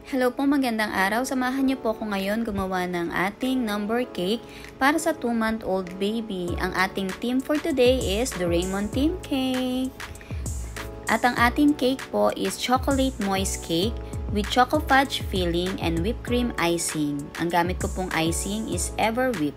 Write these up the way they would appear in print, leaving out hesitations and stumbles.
Hello po, magandang araw. Samahan niyo po ako ngayon gumawa ng ating number cake para sa 2-month-old baby. Ang ating theme for today is Doraemon Theme Cake. At ang ating cake po is chocolate moist cake with choco fudge filling and whipped cream icing. Ang gamit ko pong icing is Ever Whip.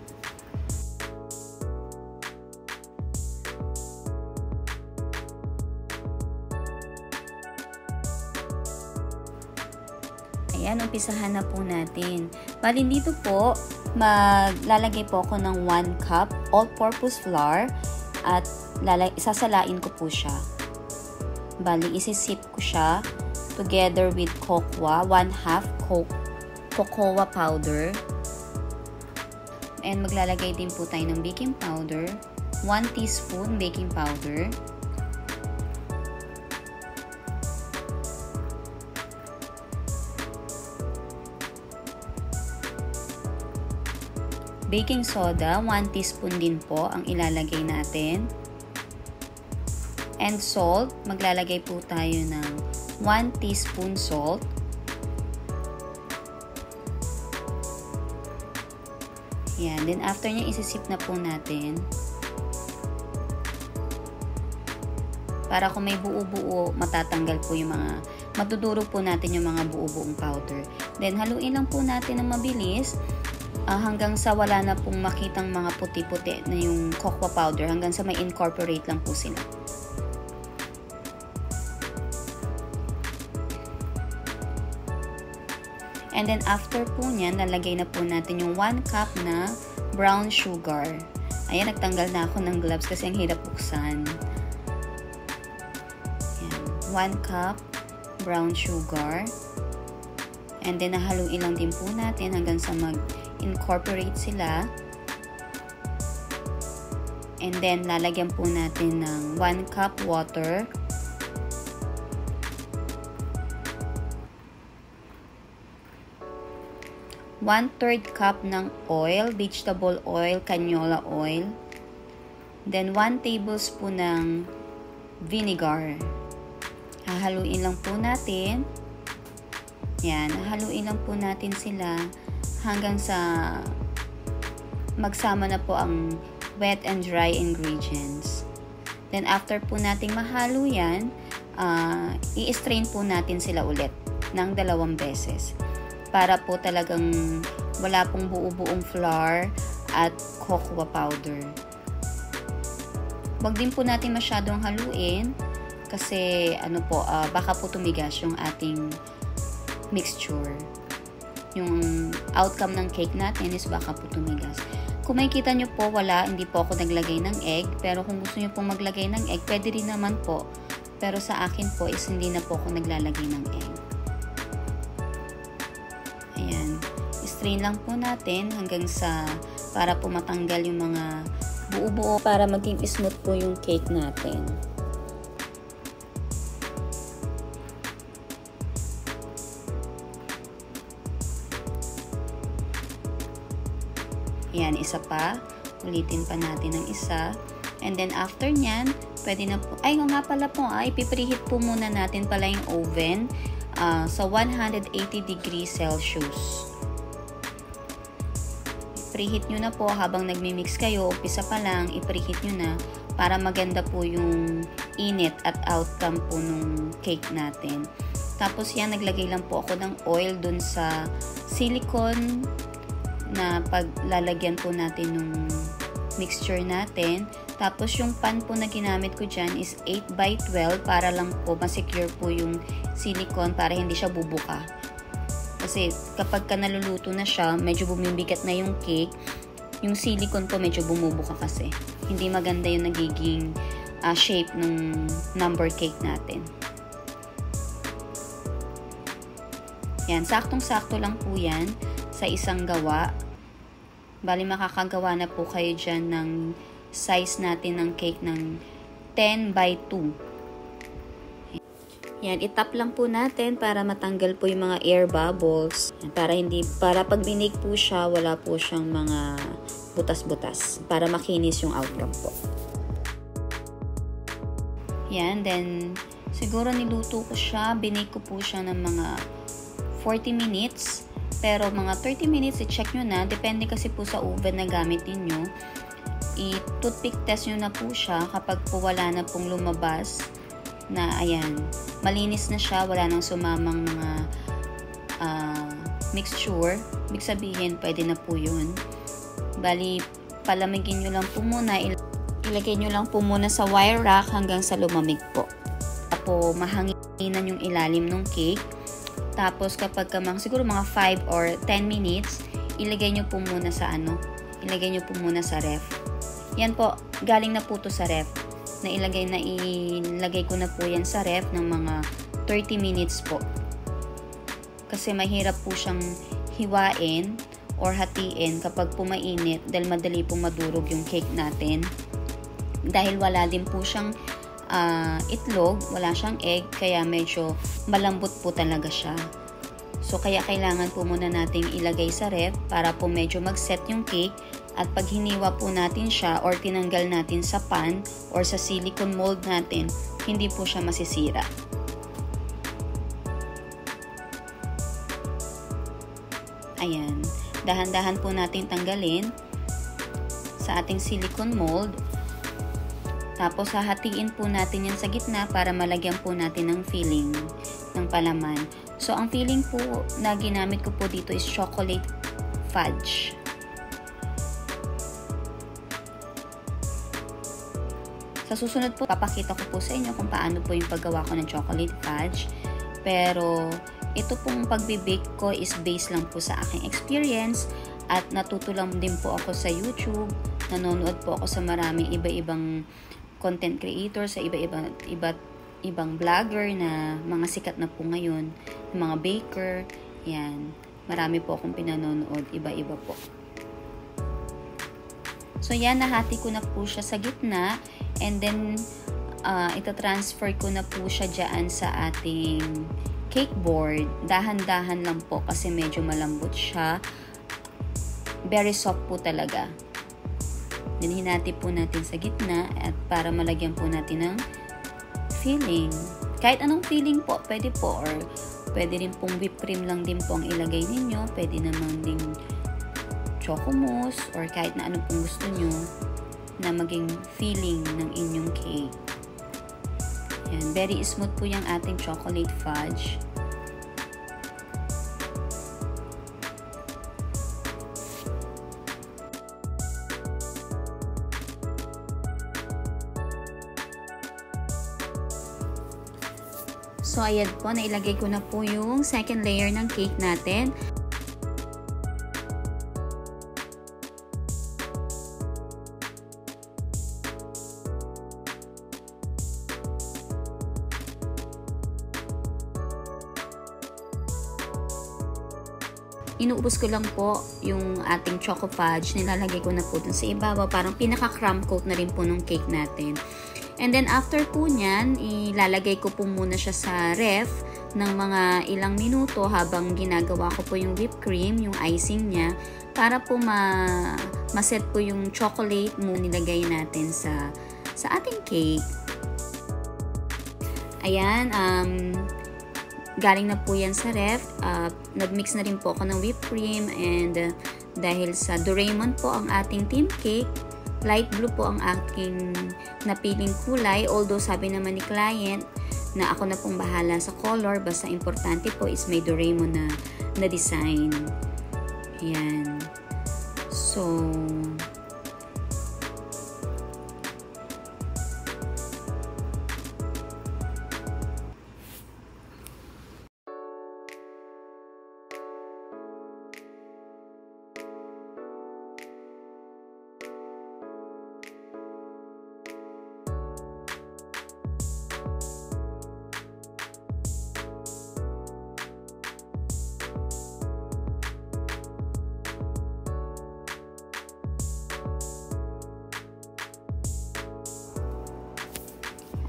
Ayan, umpisahan na po natin. Bali dito po, maglalagay po ako ng 1 cup all-purpose flour at isasalain ko po siya. Bali, isisip ko siya together with cocoa, 1/2 cocoa powder. And maglalagay din po tayo ng baking powder, 1 teaspoon baking powder. Baking soda, 1 teaspoon din po ang ilalagay natin. And salt, maglalagay po tayo ng 1 teaspoon salt. Yan. Then after niya, isisip na po natin. Para kung may buo-buo, matatanggal po yung mga, matudurog po natin yung mga buo-buong powder. Then haluin lang po natin ng mabilis. Hanggang sa wala na pong makitang mga puti-puti na yung cocoa powder, hanggang sa may incorporate lang po sila. And then after po niyan, lalagay na po natin yung 1 cup na brown sugar. Ayan, nagtanggal na ako ng gloves kasi ang hirap buksan. Ayan, 1 cup brown sugar. And then nahaluin lang din po natin hanggang sa incorporate sila. And then lalagyan po natin ng 1 cup water. One-third cup ng oil, vegetable oil, canola oil. Then 1 tablespoon ng vinegar. Hahaluin lang po natin. Yan, haluin lang po natin sila hanggang sa magsama na po ang wet and dry ingredients. Then after po nating mahalo yan, i-strain po natin sila ulit ng 2 beses. Para po talagang wala pong buo-buong flour at cocoa powder. Wag din po natin masyadong haluin kasi baka po tumigas yung ating mixture. Yung outcome ng cake natin is baka po tumigas. Kung makikita nyo po, hindi po ako naglagay ng egg. Pero kung gusto nyo po maglagay ng egg, pwede rin naman po. Pero sa akin po is hindi na po ako naglalagay ng egg. Ayan. Strain lang po natin hanggang sa para po matanggal yung mga buo-buo para maging smooth po yung cake natin. Ayan, isa pa. Ulitin pa natin ng isa. And then after nyan, pwede na po, nga pala po, ipipreheat po muna natin pala yung oven sa 180 degrees Celsius. Preheat nyo na po habang nagmi-mix kayo, umpisa pa lang, ipreheat nyo na para maganda po yung init at outcome po nung cake natin. Tapos yan, naglagay lang po ako ng oil dun sa silicone na paglalagyan po natin ng mixture natin. Tapos yung pan po na ginamit ko dyan is 8x12 para lang po masecure po yung silicone para hindi siya bubuka. Kasi kapag naluluto na siya, medyo bumibigat na yung cake, yung silicone po medyo bumubuka kasi. Hindi maganda yung nagiging shape ng number cake natin. Yan, saktong-sakto lang po yan sa isang gawa. Bali, makakagawa na po kayo dyan ng size natin ng cake ng 10x2. Yan, itap lang po natin para matanggal po yung mga air bubbles. Yan, para pag binake po siya, wala po siyang mga butas-butas. Para makinis yung outcome po. Yan, then siguro niluto ko siya, binake ko po siya ng mga 40 minutes. Pero mga 30 minutes, i-check nyo na. Depende kasi po sa oven na gamit ninyo. I-toothpick test nyo na po siya kapag po wala na pong lumabas na ayan, malinis na siya, wala nang sumamang mga mixture. Ibig sabihin, pwede na po yun. Bali, palamigin nyo lang po muna. Ilagay nyo lang po muna sa wire rack hanggang sa lumamig po. Tapos, mahanginan yung ilalim ng cake. Tapos, kapag siguro mga 5 or 10 minutes, ilagay nyo po muna sa ilagay nyo po muna sa ref. Yan po, galing na po to sa ref. Ilagay ko na po yan sa ref ng mga 30 minutes po. Kasi mahirap po siyang hiwain or hatiin kapag pumainit dahil madali pong madurog yung cake natin. Dahil wala din po siyang itlog, wala siyang egg, kaya medyo malambot po talaga siya. So, kaya kailangan po muna nating ilagay sa ref para po medyo mag-set yung cake. At pag hiniwa po natin siya or tinanggal natin sa pan or sa silicone mold natin, hindi po siya masisira. Ayan. Dahan-dahan po natin tanggalin sa ating silicone mold. Tapos, hahatiin po natin yan sa gitna para malagyan po natin ng filling ng palaman. So, ang filling po na ginamit ko po dito is chocolate fudge. Sa susunod po, papakita ko po sa inyo kung paano po yung paggawa ko ng chocolate fudge. Pero, ito pong pagbe-bake ko is based lang po sa aking experience at natuto lang din po ako sa YouTube. Nanonood po ako sa maraming iba-ibang content creator, sa ibang vlogger na mga sikat na po ngayon, mga baker. Yan. Marami po akong pinanonood, iba-iba po. So, yan, nahati ko na po siya sa gitna. And then, ita-transfer ko na po siya dyan sa ating cake board. Dahan-dahan lang po kasi medyo malambot siya. Very soft po talaga. Then, hinati po natin sa gitna at para malagyan po natin ng filling. Kahit anong filling po, pwede po. Or pwede rin pong whipped cream lang din po ang ilagay ninyo. Pwede naman ding choco mousse or kahit na ano pong gusto nyo na maging filling ng inyong cake. Yan. Very smooth po yung ating chocolate fudge. So, ayan po, nailagay ko na po yung second layer ng cake natin. Inuubos ko lang po yung ating choco fudge. Nilalagay ko na po dun sa ibabaw. Parang pinaka-crumb coat na rin po ng cake natin. And then, after po nyan, ilalagay ko po muna siya sa ref ng mga ilang minuto habang ginagawa ko po yung whipped cream, yung icing niya, para po ma-set po yung chocolate mo nilagay natin sa ating cake. Ayan, galing na po yan sa ref. Nag-mix na rin po ako ng whipped cream and dahil sa Doraemon po ang ating team cake, light blue po ang aking napiling kulay. Although sabi naman ni client na ako na pong bahala sa color, basta importante po is may Doraemon na design. Ayan. So,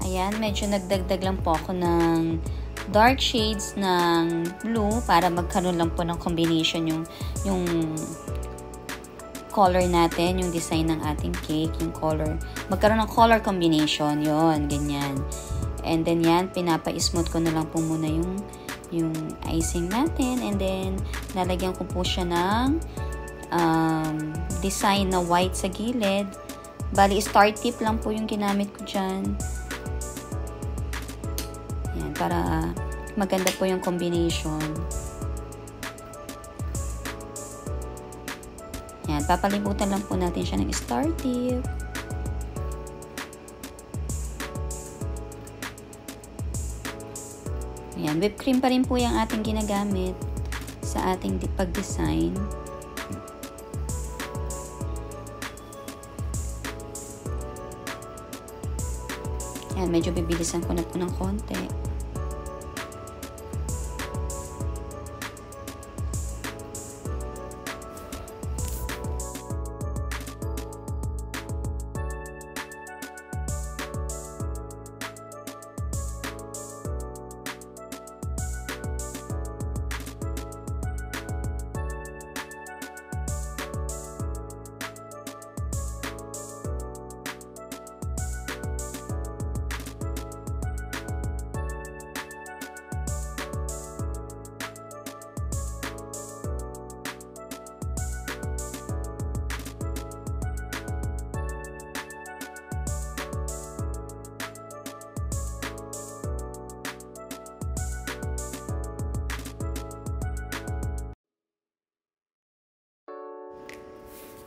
ayan, medyo nagdagdag lang po ako ng dark shades ng blue para magkaroon lang po ng combination yung color natin, yung design ng ating cake, yung color. Magkaroon ng color combination, yon ganyan. And then yan, pinapa-smooth ko na lang po muna yung yung icing natin. And then, lalagyan ko po siya ng design na white sa gilid. Bali, star tip lang po yung ginamit ko dyan. Yan, para maganda po yung combination. Yan, papalibutan lang po natin siya ng star tip. Yan, whipped cream pa rin po yung ating ginagamit sa ating pag-design. Yan, medyo bibilisan ko na po ng konti.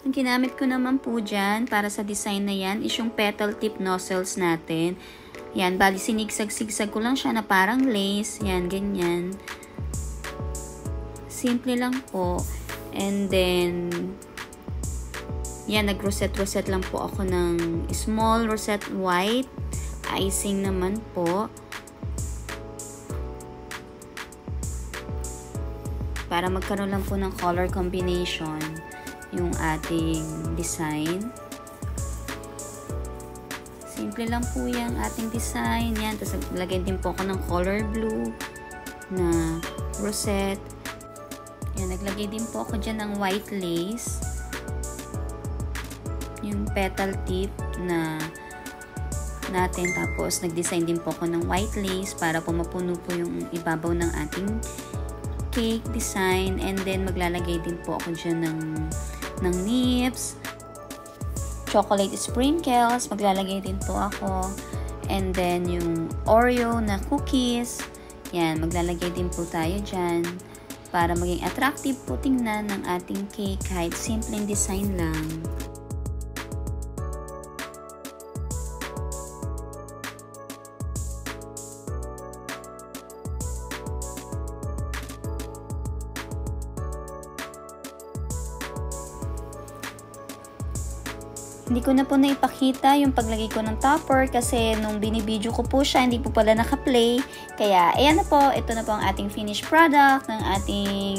Ang ginamit ko naman po dyan para sa design na yan is yung petal tip nozzles natin. Yan, bali sinigsag-sigsag ko lang siya na parang lace. Yan, ganyan. Simple lang po. And then, yan, nag-rosette-rosette lang po ako ng small rosette white. Icing naman po. Para magkaroon lang po ng color combination yung ating design. Simple lang po yung ating design. Yan. Tapos lagyan din po ako ng color blue na rosette. Yan. Naglagay din po ako dyan ng white lace. Yung petal tip na natin. Tapos nag-design din po ako ng white lace para po mapuno po yung ibabaw ng ating cake design. And then maglalagay din po ako dyan ng nips, chocolate sprinkles, maglalagay din po ako, and then yung Oreo na cookies, yan, maglalagay din po tayo dyan para maging attractive po tingnan ng ating cake kahit simpleng design lang. Hindi ko na po naipakita yung paglagay ko ng topper kasi nung binibidyo ko po siya, hindi po pala naka-play. Kaya, ayan na po. Ito na po ang ating finished product ng ating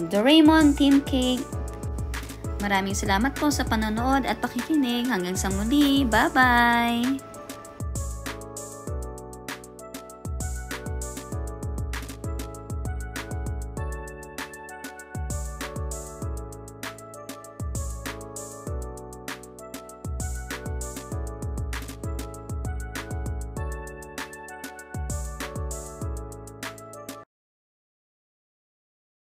Doraemon Theme Cake. Maraming salamat po sa panonood at pakikinig. Hanggang sa muli. Bye-bye!